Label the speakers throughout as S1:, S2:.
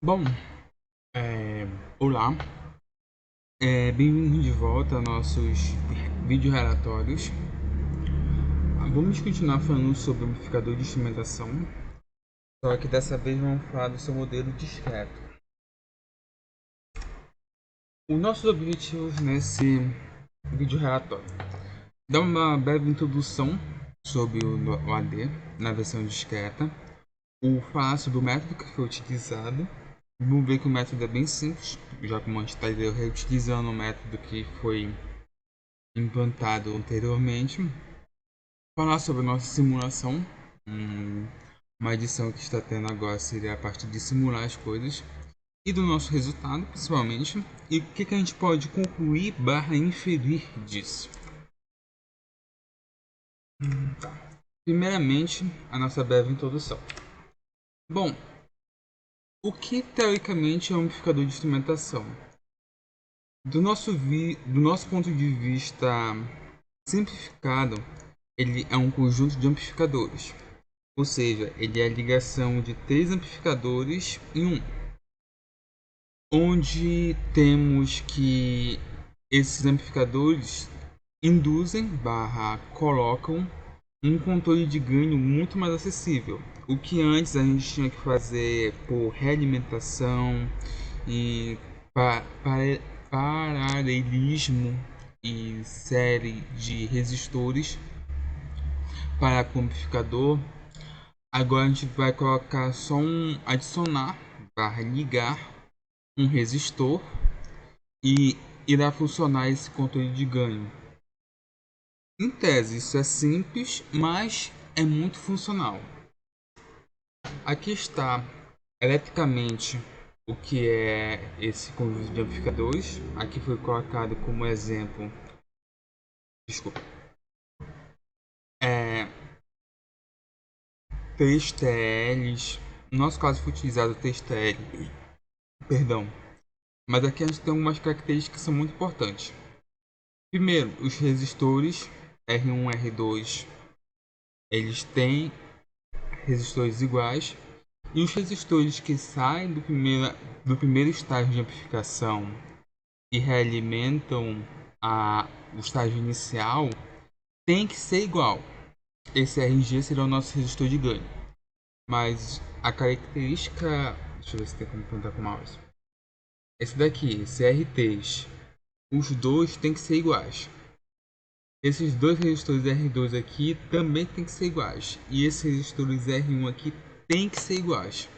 S1: Bom, olá, bem-vindo de volta a nossos vídeo relatórios. Vamos continuar falando sobre o amplificador de instrumentação, só que dessa vez vamos falar do seu modelo discreto. Os nossos objetivos nesse vídeo relatório: dar uma breve introdução sobre o AD na versão discreta, falar sobre o método que foi utilizado. Vamos ver que o método é bem simples, já como a gente está reutilizando o método que foi implantado anteriormente. Falar sobre a nossa simulação. Uma edição que está tendo agora seria a parte de simular as coisas. E do nosso resultado, principalmente. E o que a gente pode concluir / inferir disso. Primeiramente, a nossa breve introdução. Bom, o que teoricamente é um amplificador de instrumentação? Do nosso ponto de vista simplificado, ele é um conjunto de amplificadores, ou seja, ele é a ligação de 3 amplificadores em um, onde temos que esses amplificadores induzem / colocam um controle de ganho muito mais acessível. O que antes a gente tinha que fazer por realimentação e paralelismo e série de resistores para o amplificador. Agora a gente vai colocar só adicionar / ligar um resistor e irá funcionar esse controle de ganho. Em tese, isso é simples, mas é muito funcional. Aqui está eletricamente o que é esse conjunto de amplificadores. Aqui foi colocado como exemplo, desculpa, 3 TLs. No nosso caso foi utilizado 3 TL, perdão. Mas aqui a gente tem algumas características que são muito importantes. Primeiro, os resistores R1 e R2, eles têm resistores iguais. E os resistores que saem do primeiro estágio de amplificação e realimentam o estágio inicial tem que ser igual. Esse RG será o nosso resistor de ganho. Mas a característica... Deixa eu ver se tem como apontar com o mouse. Esse daqui, esse RTs, os dois tem que ser iguais. Esses dois resistores R2 aqui também tem que ser iguais. E esses resistores R1 aqui tem que ser iguais.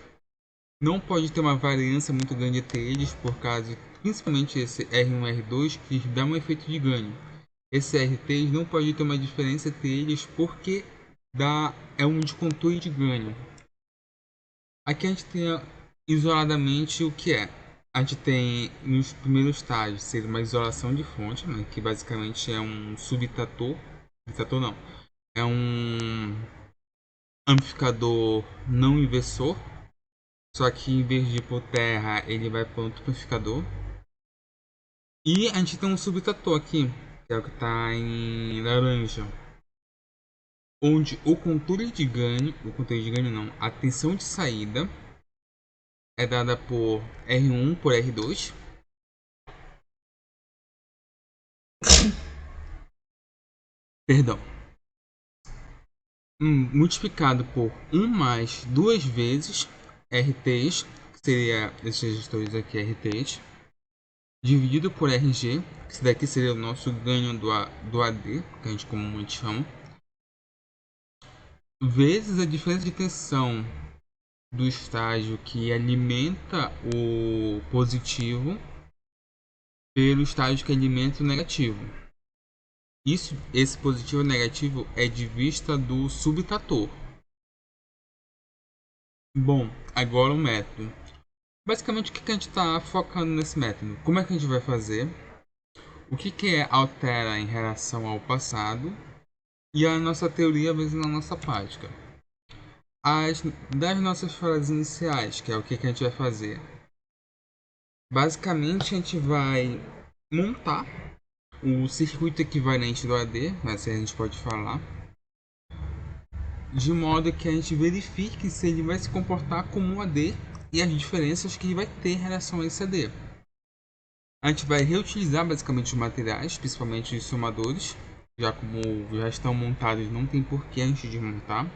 S1: Não pode ter uma variância muito grande entre eles, por causa, principalmente esse R1 e R2, que dá um efeito de ganho. Esse RTs não pode ter uma diferença entre eles, porque é um de controle de ganho. Aqui a gente tem isoladamente o que é. A gente tem nos primeiros estágios ser uma isolação de fonte, né, que basicamente é um subtrator. Subtrator não. É um amplificador não inversor. Só que em vez de ir por terra, ele vai para outro amplificador. E a gente tem um subtrator aqui, que é o que está em laranja, onde o controle de ganho não, a tensão de saída é dada por R1 por R2. Perdão. Multiplicado por 1 mais 2 vezes RTs, que seria esses resistores aqui RTs, dividido por RG, que esse daqui seria o nosso ganho do AD, que a gente comumente chama, vezes a diferença de tensão do estágio que alimenta o positivo pelo estágio que alimenta o negativo. Esse positivo e negativo é de vista do subtrator. Bom, agora o método. Basicamente, o que a gente está focando nesse método? Como é que a gente vai fazer? O que altera em relação ao passado? E a nossa teoria mesmo na nossa prática. Das nossas fases iniciais, que é o que a gente vai fazer. Basicamente, a gente vai montar o circuito equivalente do AD, assim a gente pode falar, de modo que a gente verifique se ele vai se comportar como um AD e as diferenças que vai ter em relação a esse AD. A gente vai reutilizar basicamente os materiais, principalmente os somadores, já como já estão montados, não tem porquê antes de montar.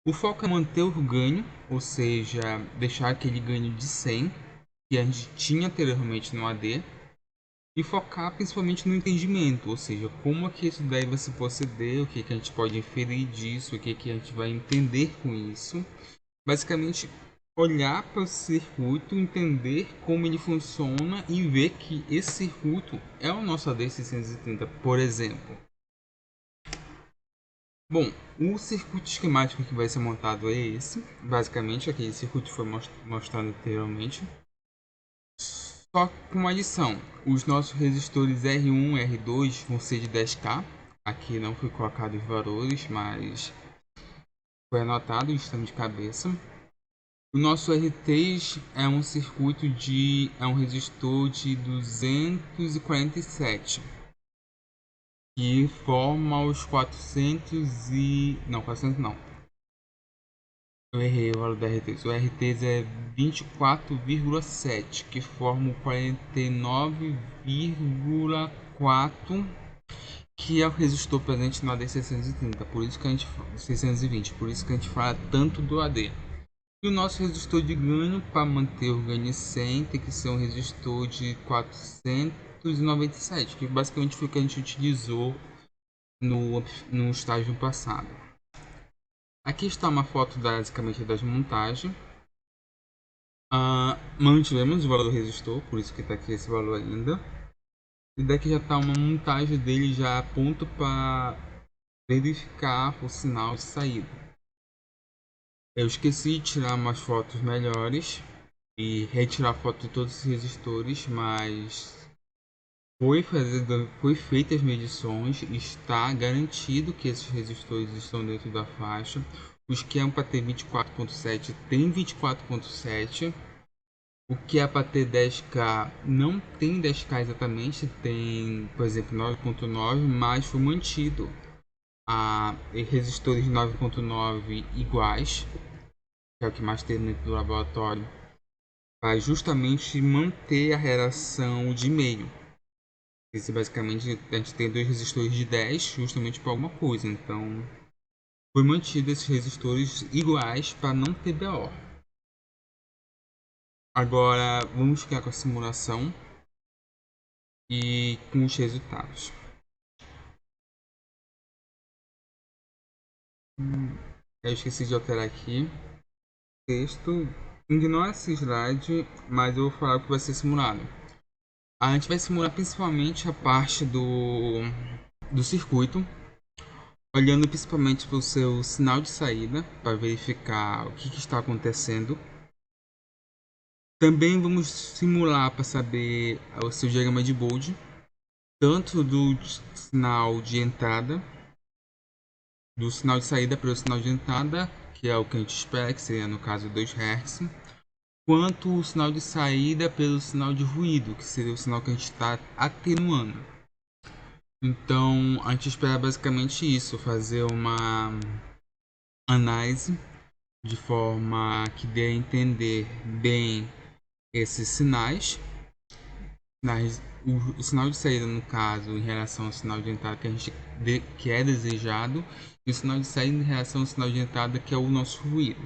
S1: O foco é manter o ganho, ou seja, deixar aquele ganho de 100 que a gente tinha anteriormente no AD, e focar principalmente no entendimento, ou seja, como é que isso daí vai se proceder, o que, que a gente pode inferir disso, o que, que a gente vai entender com isso. Basicamente, olhar para o circuito, entender como ele funciona e ver que esse circuito é o nosso AD630, por exemplo. Bom, o circuito esquemático que vai ser montado é esse, basicamente aquele circuito que foi mostrado anteriormente. Só com uma adição, os nossos resistores R1 e R2 vão ser de 10K, aqui não foi colocado os valores, mas foi anotado, estamos de cabeça. O nosso R3 é um circuito é um resistor de 247 que forma os 400 e... não, 400 não. Eu errei o valor do R3. O R3 é 24,7 que forma o 49,4 que é o resistor presente no AD630, por isso que a gente 620, por isso que a gente fala tanto do AD. E o nosso resistor de ganho, para manter o ganho 100, tem que ser um resistor de 497, que basicamente foi o que a gente utilizou no estágio passado. Aqui está uma foto basicamente das montagens. Mantivemos o valor do resistor, por isso que está aqui esse valor ainda. E daqui já está uma montagem dele já a ponto para verificar o sinal de saída. Eu esqueci de tirar umas fotos melhores e retirar foto de todos os resistores, mas foi feitas as medições, está garantido que esses resistores estão dentro da faixa. Os que é para ter 24.7 tem 24.7. O que é para ter 10K não tem 10K exatamente, tem, por exemplo, 9.9, mas foi mantido a resistores de 9.9 iguais, que é o que mais tem dentro do laboratório, para justamente manter a relação de meio. Esse basicamente a gente tem dois resistores de 10 justamente por alguma coisa, então foi mantido esses resistores iguais para não ter BO. Agora vamos ficar com a simulação e com os resultados. Eu esqueci de alterar aqui texto. Ignora esse slide, mas eu vou falar o que vai ser simulado. A gente vai simular principalmente a parte do circuito, olhando principalmente para o seu sinal de saída, para verificar o que está acontecendo. Também vamos simular para saber o seu diagrama de Bode, tanto do sinal de entrada, do sinal de saída para o sinal de entrada, que é o que a gente espera, que seria no caso 2 Hz, quanto o sinal de saída pelo sinal de ruído, que seria o sinal que a gente está atenuando. Então a gente espera basicamente isso, fazer uma análise de forma que dê a entender bem esses sinais, o sinal de saída no caso em relação ao sinal de entrada que é desejado, e o sinal de saída em relação ao sinal de entrada que é o nosso ruído.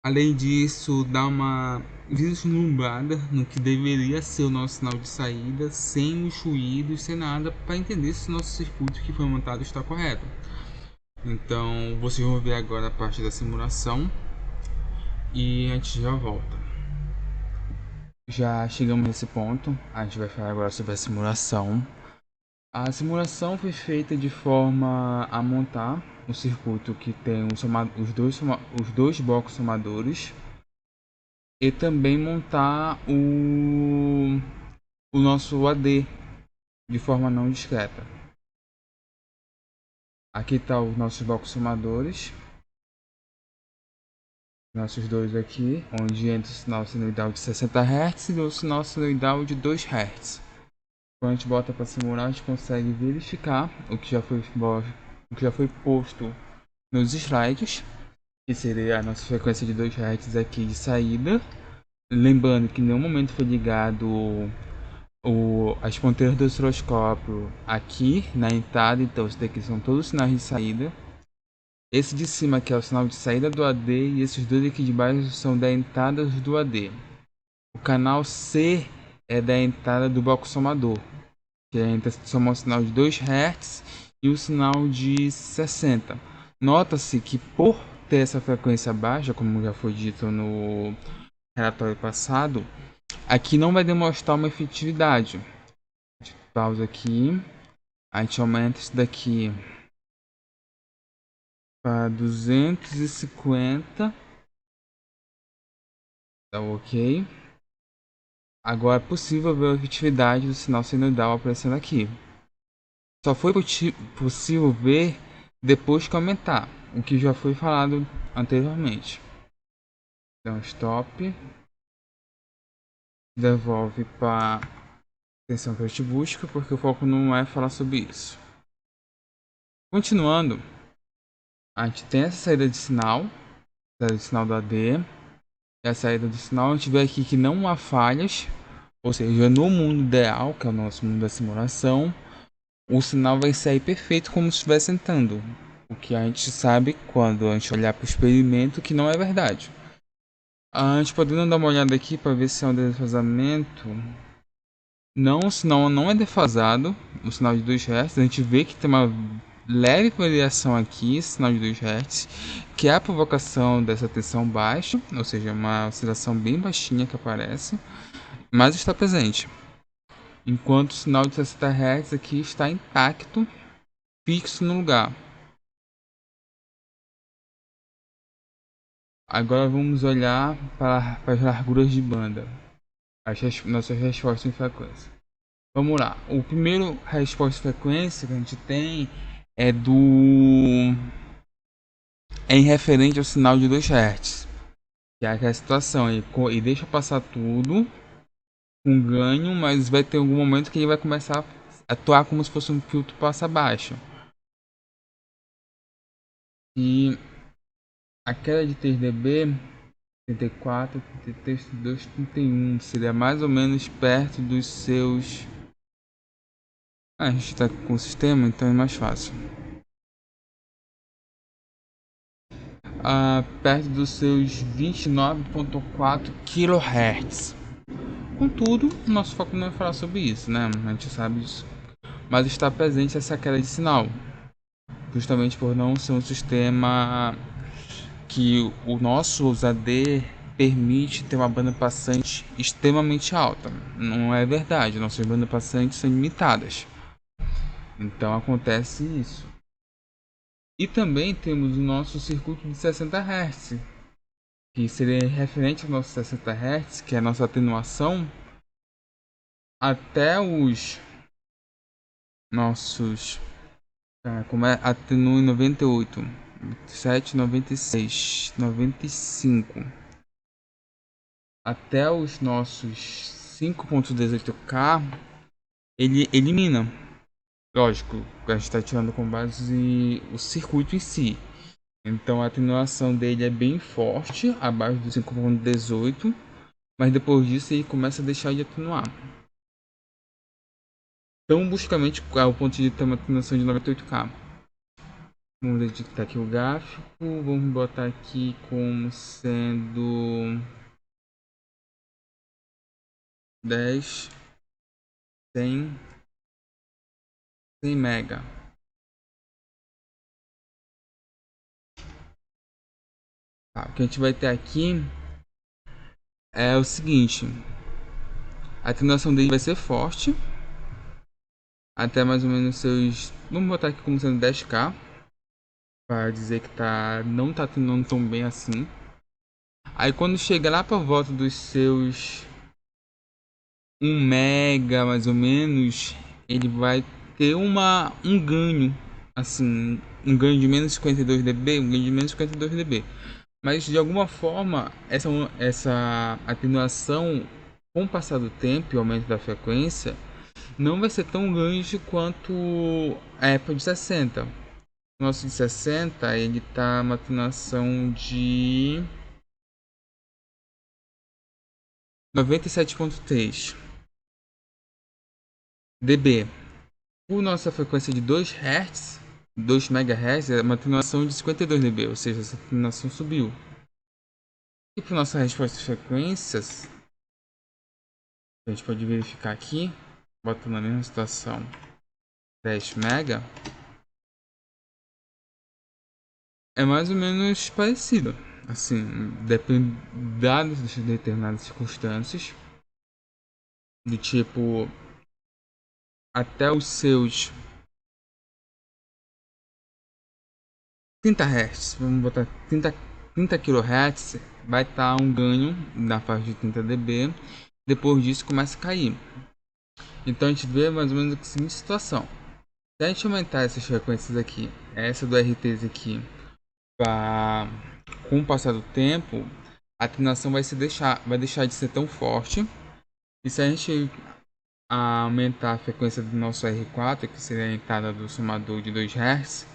S1: Além disso, dá uma vislumbrada no que deveria ser o nosso sinal de saída, sem os ruídos, sem nada, para entender se o nosso circuito que foi montado está correto. Então, vocês vão ver agora a parte da simulação e a gente já volta. Já chegamos nesse ponto, a gente vai falar agora sobre a simulação. A simulação foi feita de forma a montar um circuito que tem os dois blocos somadores e também montar o nosso AD de forma não discreta. Aqui está os nossos blocos somadores, nossos dois aqui, onde entra o sinal senoidal de 60 Hz e o sinal senoidal de 2 Hz. Quando a gente bota para simular, a gente consegue verificar o que já foi posto nos slides. que seria a nossa frequência de 2 Hz aqui de saída. Lembrando que em nenhum momento foi ligado as ponteiras do osciloscópio aqui na entrada, então isso daqui são todos os sinais de saída. Esse de cima aqui é o sinal de saída do AD e esses dois aqui de baixo são da entrada do AD. O canal C é da entrada do bloco somador, que é entre somar o sinal de 2 Hz e o sinal de 60. Nota-se que por ter essa frequência baixa, como já foi dito no relatório passado, aqui não vai demonstrar uma efetividade. A gente pausa aqui, a gente aumenta isso daqui para 250, tá ok. Agora é possível ver a efetividade do sinal senoidal aparecendo aqui. Só foi possível ver depois que aumentar, o que já foi falado anteriormente. Então stop, devolve para atenção que eu te busco, porque o foco não é falar sobre isso. Continuando, a gente tem essa saída de sinal do AD, e a saída do sinal a gente vê aqui que não há falhas, ou seja, no mundo ideal, que é o nosso mundo da simulação, o sinal vai sair perfeito como se estivesse entrando. O que a gente sabe quando a gente olhar para o experimento que não é verdade. A gente podendo dar uma olhada aqui para ver se é um desfasamento. Não, o sinal não é defasado, o sinal de 2 Hz. A gente vê que tem uma leve variação aqui, sinal de 2 Hz, que é a provocação dessa tensão baixa, ou seja, uma oscilação bem baixinha que aparece, mas está presente. Enquanto o sinal de 60 Hz aqui está intacto, fixo no lugar. Agora vamos olhar para as larguras de banda, nossas respostas em frequência. Vamos lá, o primeiro resposta de frequência que a gente tem é em referente ao sinal de 2 Hz, que é aquela situação, e deixa passar tudo com ganho, mas vai ter algum momento que ele vai começar a atuar como se fosse um filtro passa baixo. E a queda de 3 dB, 34, 33, 32, 31, seria mais ou menos perto dos seus... a gente está com o sistema, então é mais fácil. Perto dos seus 29,4 kHz. Contudo, nosso foco não é falar sobre isso, né? A gente sabe disso. Mas está presente essa queda de sinal, justamente por não ser um sistema que o nosso AD permite ter uma banda passante extremamente alta. Não é verdade, nossas bandas passantes são limitadas. Então acontece isso. E também temos o nosso circuito de 60 Hz, que seria referente ao nosso 60 Hz, que é a nossa atenuação, até os nossos... como é? Atenua em 98, 97, 96, 95. Até os nossos 5.18K, ele elimina. Lógico, a gente está tirando com base o circuito em si. Então a atenuação dele é bem forte, abaixo do 5.18, mas depois disso ele começa a deixar de atenuar. Então buscamente o ponto de ter uma atenuação de 98K. Vamos editar aqui o gráfico, vamos botar aqui como sendo 10, 100 mega. Tá, o que a gente vai ter aqui é o seguinte: a atenuação dele vai ser forte, até mais ou menos seus, vamos botar aqui como sendo 10K, para dizer que não tá atenuando tão bem assim. Aí quando chega lá por volta dos seus 1 mega mais ou menos, ele vai ter um ganho, assim, um ganho de menos 52 dB, um ganho de menos 52 dB. Mas de alguma forma, essa atenuação, com o passar do tempo e o aumento da frequência, não vai ser tão grande quanto a época de 60. O nosso de 60, ele tá uma atenuação de 97.3 dB. Por nossa frequência de 2 Hz, 2 MHz, é uma atenuação de 52 dB, ou seja, essa atenuação subiu. E para nossa resposta de frequências, a gente pode verificar aqui, botando na mesma situação 10 MHz, é mais ou menos parecido. Assim, depende de determinadas circunstâncias, do tipo, até os seus 30 Hz, vamos botar 30 kHz, vai estar um ganho na faixa de 30 dB. Depois disso começa a cair. Então a gente vê mais ou menos a seguinte situação: se a gente aumentar essas frequências aqui, essa do RTs aqui, com o passar do tempo, a atenuação vai deixar de ser tão forte. E se a gente aumentar a frequência do nosso R4, que seria a entrada do somador de 2 Hz,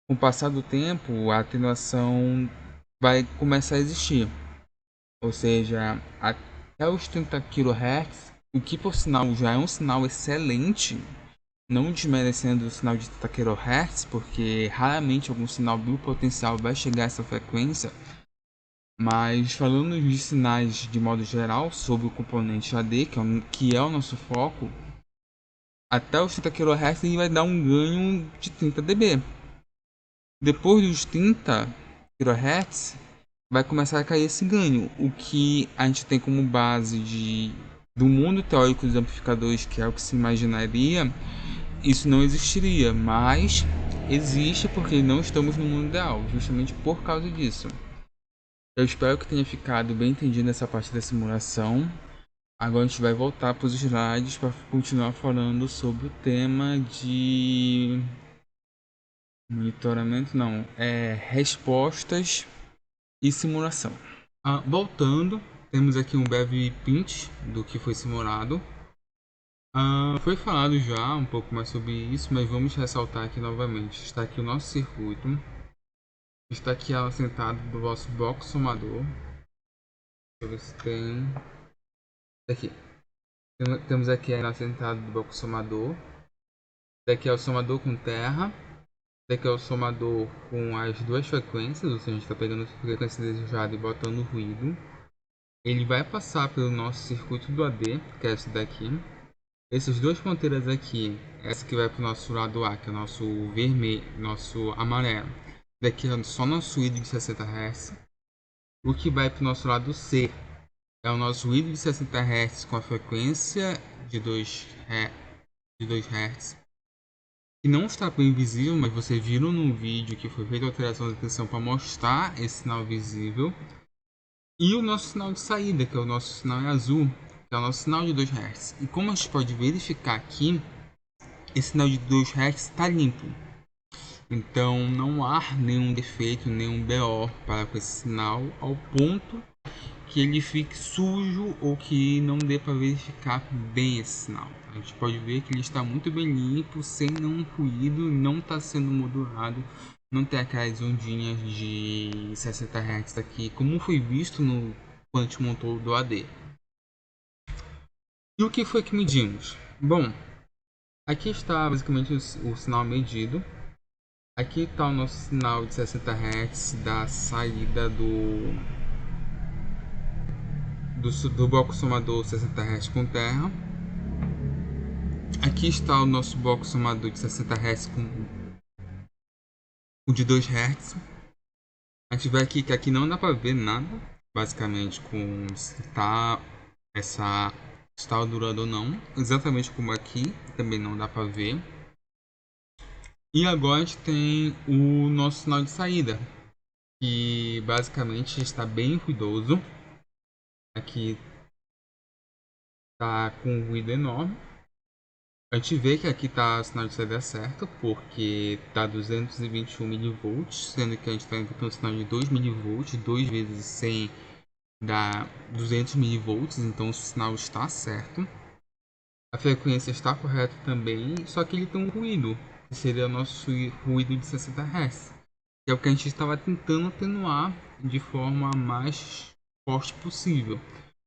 S1: com o passar do tempo, a atenuação vai começar a existir. Ou seja, até os 30 kHz, o que por sinal já é um sinal excelente, não desmerecendo o sinal de 30 kHz, porque raramente algum sinal bipotencial vai chegar a essa frequência. Mas falando de sinais de modo geral sobre o componente AD, que é o nosso foco, até os 30 kHz ele vai dar um ganho de 30 dB. Depois dos 30 kHz, vai começar a cair esse ganho. O que a gente tem como base do mundo teórico dos amplificadores, que é o que se imaginaria, isso não existiria, mas existe porque não estamos no mundo ideal, justamente por causa disso. Eu espero que tenha ficado bem entendido essa parte da simulação. Agora a gente vai voltar para os slides para continuar falando sobre o tema de monitoramento, não, respostas e simulação. Voltando, temos aqui um breve print do que foi simulado. Foi falado já um pouco mais sobre isso, mas vamos ressaltar aqui novamente. Está aqui o nosso circuito. Está aqui ela sentada do nosso bloco somador. Deixa eu ver se tem. Aqui. Temos aqui ela sentada do bloco somador. Daqui é o somador com terra. Daqui é o somador com as duas frequências, ou seja, a gente está pegando a frequência desejada e botando ruído. Ele vai passar pelo nosso circuito do AD, que é esse daqui. Essas duas ponteiras aqui, essa que vai para o nosso lado A, que é o nosso vermelho, nosso amarelo. Daqui é só nosso ruído de 60 Hz. O que vai para o nosso lado C é o nosso ruído de 60 Hz com a frequência de 2 Hz. Que não está bem visível, mas você viu no vídeo que foi feita a alteração de tensão para mostrar esse sinal visível. E o nosso sinal de saída, que é o nosso sinal azul, que é o nosso sinal de 2 Hz. E como a gente pode verificar aqui, esse sinal de 2 Hz está limpo. Então não há nenhum defeito, nenhum BO para com esse sinal, ao ponto que ele fique sujo ou que não dê para verificar bem esse sinal. A gente pode ver que ele está muito bem limpo, sem nenhum ruído, não está sendo modulado, não tem aquelas ondinhas de 60 Hz aqui, como foi visto quando a gente montou do AD. E o que foi que medimos? Bom, aqui está basicamente o sinal medido. Aqui está o nosso sinal de 60 Hz da saída do bloco somador 60 Hz com terra. Aqui está o nosso bloco somador de 60 Hz com o de 2 Hz. A gente vai aqui que aqui não dá para ver nada, basicamente, com se está durando ou não, exatamente como aqui, também não dá para ver. E agora a gente tem o nosso sinal de saída, que basicamente está bem ruidoso. Aqui está com um ruído enorme. A gente vê que aqui está o sinal de saída certo, porque está 221 mV, sendo que a gente está encontrando um sinal de 2 mV, 2 vezes 100 dá 200 mV, então o sinal está certo. A frequência está correta também, só que ele tem um ruído. que seria o nosso ruído de 60 Hz, que é o que a gente estava tentando atenuar de forma mais forte possível.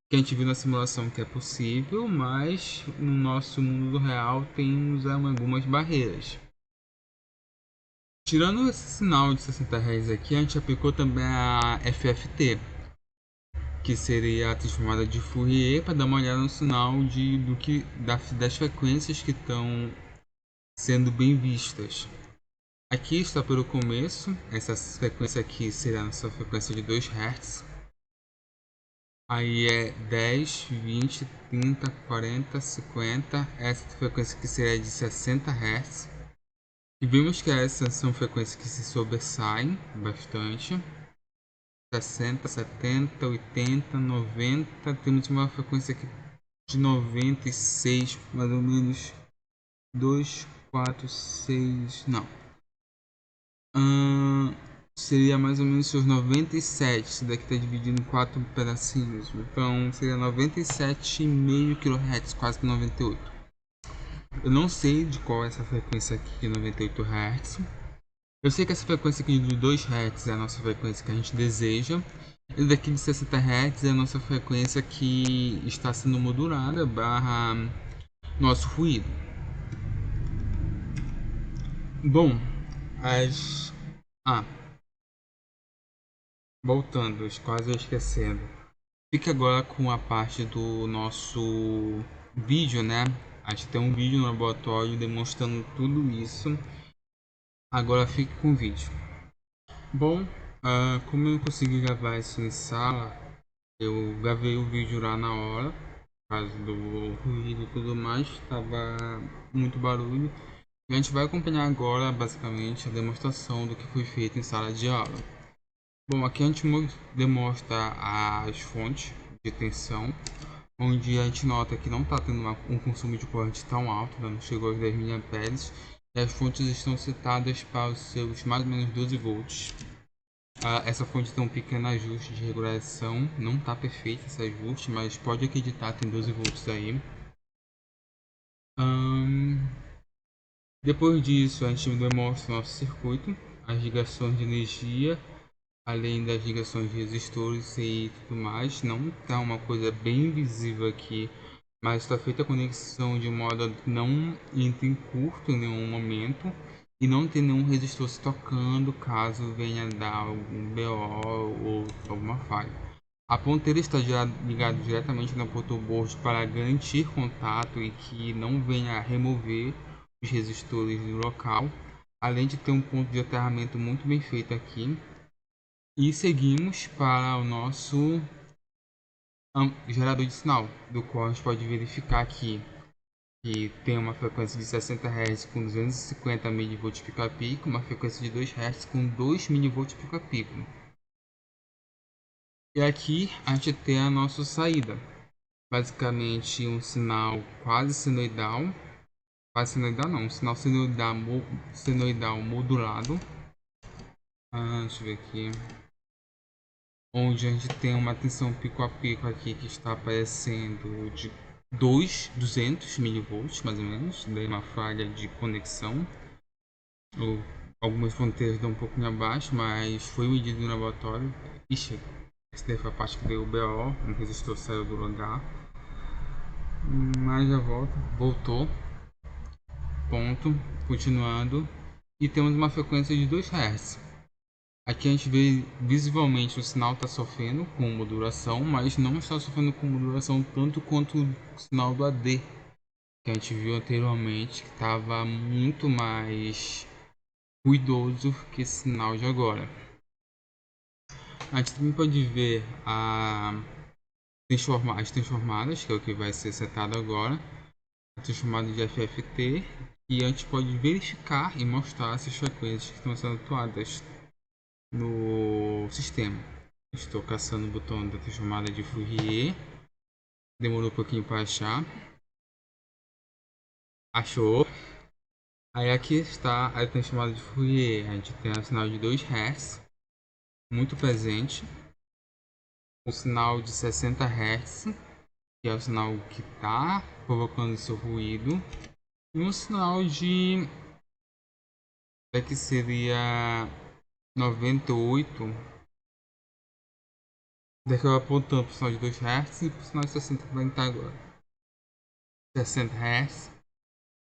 S1: Que a gente viu na simulação que é possível, mas no nosso mundo real temos algumas barreiras. Tirando esse sinal de 60 Hz aqui, a gente aplicou também a FFT, que seria a transformada de Fourier, para dar uma olhada no sinal das frequências que estão sendo bem vistas. Aqui está pelo começo, essa frequência aqui seria a nossa frequência de 2 Hz. Aí é 10, 20, 30, 40, 50. Essa frequência aqui seria de 60 Hz. E vimos que essas são frequências que se sobressaem bastante. 60, 70, 80, 90. Temos uma frequência aqui de 96, mais ou menos. 2, 4, 6. Não. Seria mais ou menos seus 97. Isso daqui está dividido em 4 pedacinhos. Então seria 97,5 kHz, quase 98. Eu não sei de qual é essa frequência aqui de 98 Hz. Eu sei que essa frequência aqui de 2 Hz é a nossa frequência que a gente deseja. E daqui de 60 Hz é a nossa frequência que está sendo modulada barra nosso ruído. Bom, voltando, quase esquecendo. Fique agora com a parte do nosso vídeo, né? A gente tem um vídeo no laboratório demonstrando tudo isso. Agora fique com o vídeo. Bom, como eu não consegui gravar isso em sala, eu gravei o vídeo lá na hora, por causa do ruído e tudo mais, estava muito barulho. E a gente vai acompanhar agora, basicamente, a demonstração do que foi feito em sala de aula. Bom, aqui a gente demonstra as fontes de tensão, onde a gente nota que não está tendo um consumo de corrente tão alto, não chegou aos 10 mA, e as fontes estão citadas para os seus mais ou menos 12 volts. Essa fonte tem um pequeno ajuste de regulação, não está perfeito esse ajuste, mas pode acreditar, tem 12 volts aí. Depois disso, a gente demonstra o nosso circuito, as ligações de energia, além das ligações de resistores e tudo mais. Não está uma coisa bem visível aqui, mas está feita a conexão de modo a não entre em curto em nenhum momento e não ter nenhum resistor se tocando caso venha dar algum BO ou alguma falha. A ponteira está ligada diretamente na protoboard para garantir contato e que não venha a remover os resistores do local, além de ter um ponto de aterramento muito bem feito aqui. E seguimos para o nosso gerador de sinal, do qual a gente pode verificar aqui que tem uma frequência de 60 Hz com 250 mV pico a pico, uma frequência de 2 Hz com 2 mV pico a pico. E aqui a gente tem a nossa saída, basicamente um sinal quase senoidal, um sinal senoidal modulado. Deixa eu ver aqui. Onde a gente tem uma tensão pico a pico aqui que está aparecendo de 200 mV, mais ou menos, daí uma falha de conexão. Algumas fronteiras dão um pouquinho abaixo, mas foi medido no laboratório. Ixi, essa daí foi a parte que deu o BO, o resistor saiu do lugar. Mas já voltou. Ponto, continuando. E temos uma frequência de 2 Hz. Aqui a gente vê visivelmente o sinal está sofrendo com modulação, mas não está sofrendo com modulação tanto quanto o sinal do AD, que a gente viu anteriormente, que estava muito mais ruidoso que esse sinal de agora. A gente também pode ver as transformadas, que é o que vai ser setado agora, a transformada de FFT, e a gente pode verificar e mostrar essas frequências que estão sendo atuadas no sistema. Estou caçando o botão da transformada de Fourier. Demorou um pouquinho para achar. Achou. Aí aqui está a transformada de Fourier. A gente tem o sinal de 2 Hz, muito presente. O sinal de 60 Hz, que é o sinal que está provocando seu ruído. E um sinal de Daqui seria 98. Daqui eu apontando pro sinal de 2 Hz e pro sinal de 60 que vai entrar agora. 60 Hz.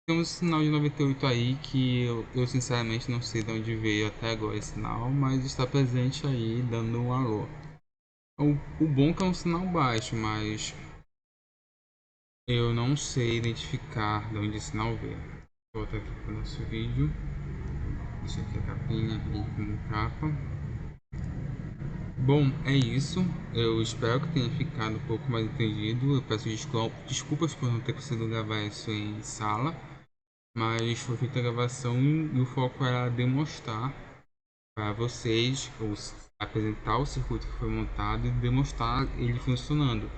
S1: Tem um sinal de 98 aí que eu sinceramente não sei de onde veio até agora esse sinal, mas está presente aí dando um alô. O bom é que é um sinal baixo, mas eu não sei identificar de onde esse sinal veio. Vou voltar aqui para o nosso vídeo. Deixa aqui a capinha aqui como capa. Bom, é isso. Eu espero que tenha ficado um pouco mais entendido. Eu peço desculpas por não ter conseguido gravar isso em sala, mas foi feita a gravação e o foco era demonstrar para vocês, ou apresentar o circuito que foi montado e demonstrar ele funcionando.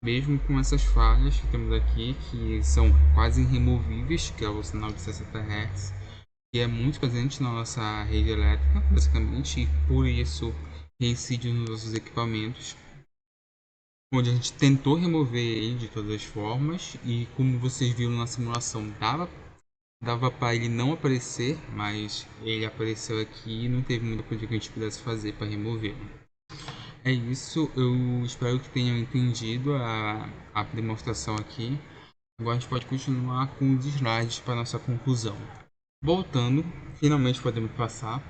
S1: Mesmo com essas falhas que temos aqui, que são quase irremovíveis, que é o sinal de 60 Hz, que é muito presente na nossa rede elétrica, basicamente, e por isso reincide nos nossos equipamentos, onde a gente tentou remover ele de todas as formas, e como vocês viram na simulação, dava para ele não aparecer, mas ele apareceu aqui e não teve muita coisa que a gente pudesse fazer para remover. É isso, eu espero que tenham entendido a demonstração aqui. Agora a gente pode continuar com os slides para nossa conclusão. Voltando, finalmente podemos passar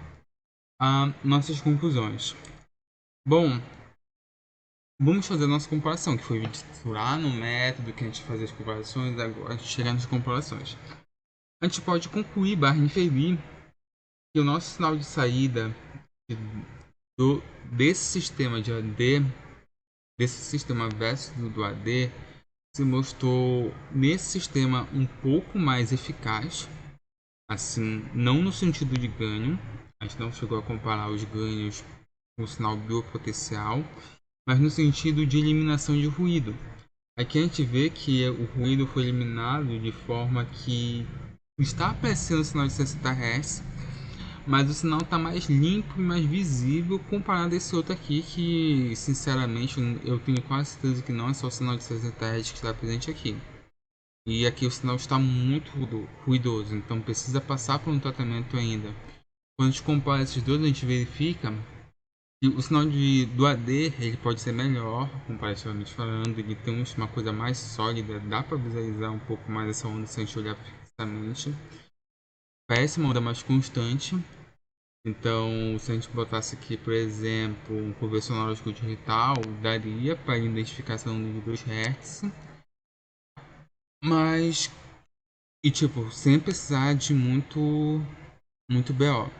S1: a nossas conclusões. Bom, vamos fazer a nossa comparação, que foi lá no método que a gente fazia as comparações, agora a gente chega nas comparações. A gente pode concluir, inferir, que o nosso sinal de saída desse sistema de AD, desse sistema versus do AD, se mostrou nesse sistema um pouco mais eficaz, assim, não no sentido de ganho, a gente não chegou a comparar os ganhos com o sinal biopotencial, mas no sentido de eliminação de ruído. Aqui a gente vê que o ruído foi eliminado de forma que está aparecendo o sinal de 60 Hz, mas o sinal está mais limpo e mais visível comparado a esse outro aqui, que sinceramente eu tenho quase certeza que não é só o sinal de 60 Hz que está presente aqui. E aqui o sinal está muito ruidoso, então precisa passar por um tratamento ainda. Quando a gente compara esses dois, a gente verifica que o sinal do AD ele pode ser melhor, comparativamente falando, ele tem uma coisa mais sólida, dá para visualizar um pouco mais essa onda se a gente olhar fixamente. Parece uma onda mais constante. Então, se a gente botasse aqui, por exemplo, um convencional digital, daria para identificar essa onda de 2 Hz. Mas, e tipo, sem precisar de muito BO.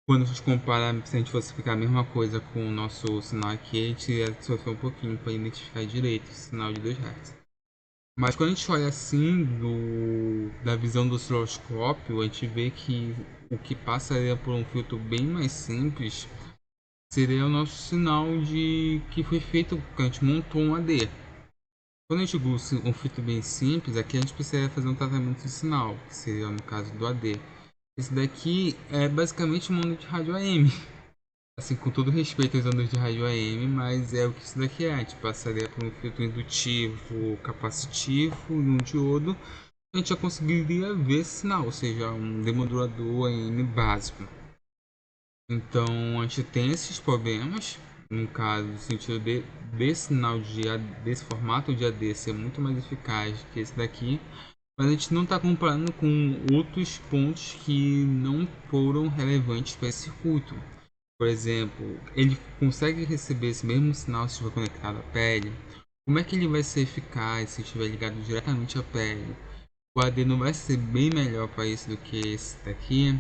S1: Quando a gente compara, se a gente fosse ficar a mesma coisa com o nosso sinal aqui, a gente ia sofrer um pouquinho para identificar direito o sinal de 2 Hz. Mas quando a gente olha assim da visão do osciloscópio, a gente vê que o que passaria por um filtro bem mais simples seria o nosso sinal de que foi feito, que a gente montou um AD. Quando a gente usa um filtro bem simples, aqui a gente precisaria fazer um tratamento de sinal, que seria no caso do AD. Esse daqui é basicamente uma onda de rádio AM. Assim, com todo respeito às ondas de rádio AM, mas é o que isso daqui é. A gente passaria por um filtro indutivo, capacitivo e um diodo. A gente já conseguiria ver esse sinal, ou seja, um demodulador AM básico. Então, a gente tem esses problemas. No caso, no sentido desse sinal desse formato de AD ser muito mais eficaz que esse daqui. Mas a gente não está comparando com outros pontos que não foram relevantes para esse circuito. Por exemplo, ele consegue receber esse mesmo sinal se estiver conectado à pele. Como é que ele vai ser eficaz se estiver ligado diretamente à pele? O AD não vai ser bem melhor para isso do que esse daqui?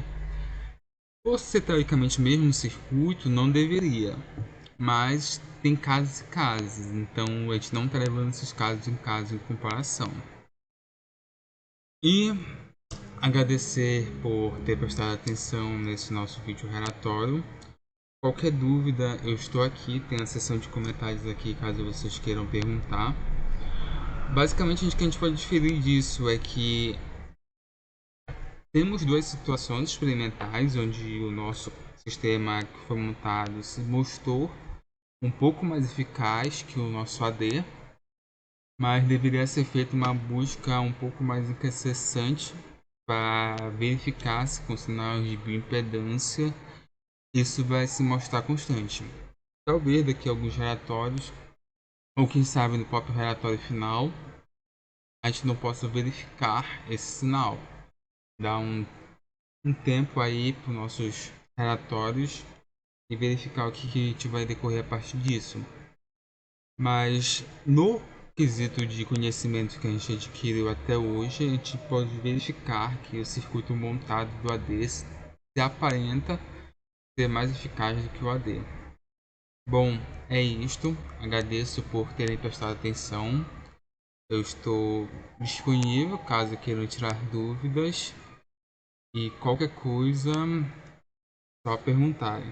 S1: Ou se teoricamente mesmo no circuito, não deveria. Mas tem casos e casos, então a gente não está levando esses casos em comparação. E agradecer por ter prestado atenção nesse nosso vídeo relatório. Qualquer dúvida, eu estou aqui, tem a seção de comentários aqui caso vocês queiram perguntar. Basicamente, o que a gente pode diferir disso é que temos duas situações experimentais onde o nosso sistema que foi montado se mostrou um pouco mais eficaz que o nosso AD, mas deveria ser feita uma busca um pouco mais incessante para verificar se com sinais de bioimpedância isso vai se mostrar constante. Talvez daqui a alguns relatórios, ou quem sabe no próprio relatório final, a gente não possa verificar esse sinal. Dar um tempo aí para os nossos relatórios e verificar o que a gente vai decorrer a partir disso. Mas no quesito de conhecimento que a gente adquiriu até hoje, a gente pode verificar que o circuito montado do AD se aparenta ser mais eficaz do que o AD. Bom, é isto. Agradeço por terem prestado atenção. Eu estou disponível caso queiram tirar dúvidas e qualquer coisa, só perguntarem.